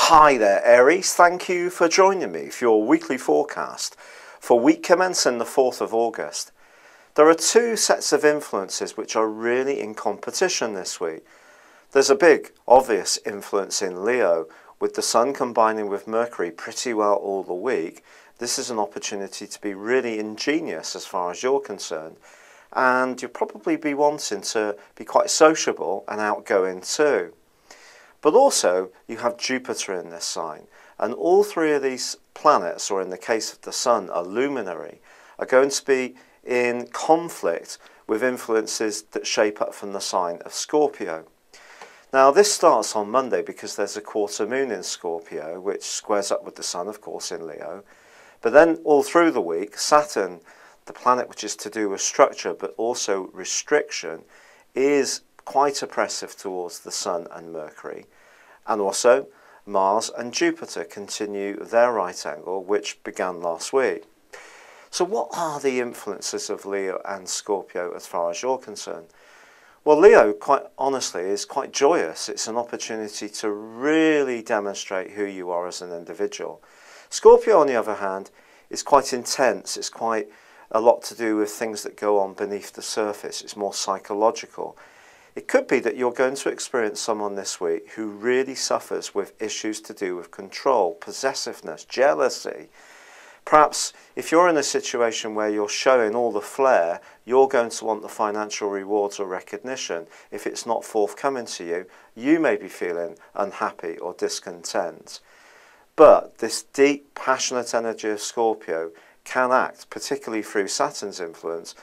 Hi there, Aries. Thank you for joining me for your weekly forecast for week commencing the 4th of August. There are two sets of influences which are really in competition this week. There's a big, obvious influence in Leo, with the Sun combining with Mercury pretty well all the week. This is an opportunity to be really ingenious as far as you're concerned, and you'll probably be wanting to be quite sociable and outgoing too. But also, you have Jupiter in this sign, and all three of these planets, or in the case of the Sun, a luminary, are going to be in conflict with influences that shape up from the sign of Scorpio. Now, this starts on Monday because there's a quarter moon in Scorpio, which squares up with the Sun, of course, in Leo. But then all through the week, Saturn, the planet which is to do with structure but also restriction, is quite oppressive towards the Sun and Mercury. And also Mars and Jupiter continue their right angle, which began last week. So what are the influences of Leo and Scorpio as far as you're concerned? Well, Leo, quite honestly, is quite joyous. It's an opportunity to really demonstrate who you are as an individual. Scorpio, on the other hand, is quite intense. It's quite a lot to do with things that go on beneath the surface. It's more psychological. It could be that you're going to experience someone this week who really suffers with issues to do with control, possessiveness, jealousy. Perhaps if you're in a situation where you're showing all the flair, you're going to want the financial rewards or recognition. If it's not forthcoming to you, you may be feeling unhappy or discontent. But this deep, passionate energy of Scorpio can act, particularly through Saturn's influence,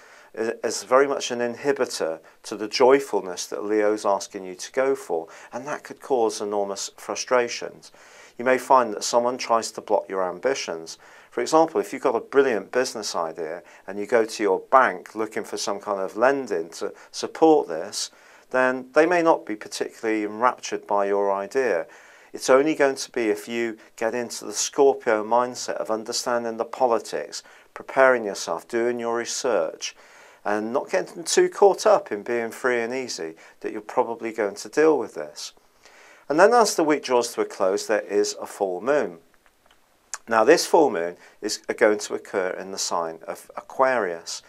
as very much an inhibitor to the joyfulness that Leo's asking you to go for, and that could cause enormous frustrations. You may find that someone tries to block your ambitions. For example, if you've got a brilliant business idea and you go to your bank looking for some kind of lending to support this, then they may not be particularly enraptured by your idea. It's only going to be if you get into the Scorpio mindset of understanding the politics, preparing yourself, doing your research, and not getting too caught up in being free and easy, that you're probably going to deal with this. And then as the week draws to a close, there is a full moon. Now this full moon is going to occur in the sign of Aquarius.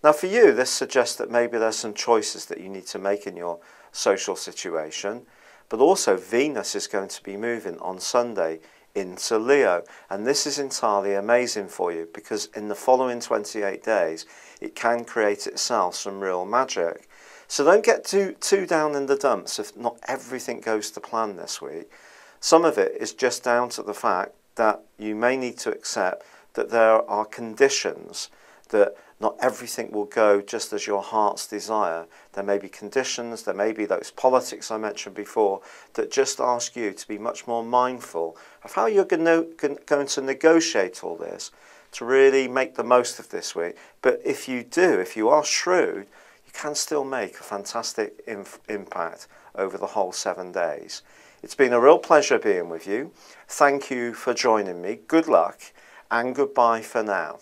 Now for you, this suggests that maybe there's some choices that you need to make in your social situation, but also Venus is going to be moving on Sunday into Leo, and this is entirely amazing for you because in the following 28 days it can create itself some real magic. So don't get too down in the dumps if not everything goes to plan this week. Some of it is just down to the fact that you may need to accept that there are conditions, that not everything will go just as your heart's desire. There may be conditions, there may be those politics I mentioned before, that just ask you to be much more mindful of how you're going to negotiate all this to really make the most of this week. But if you do, if you are shrewd, you can still make a fantastic impact over the whole 7 days. It's been a real pleasure being with you. Thank you for joining me. Good luck and goodbye for now.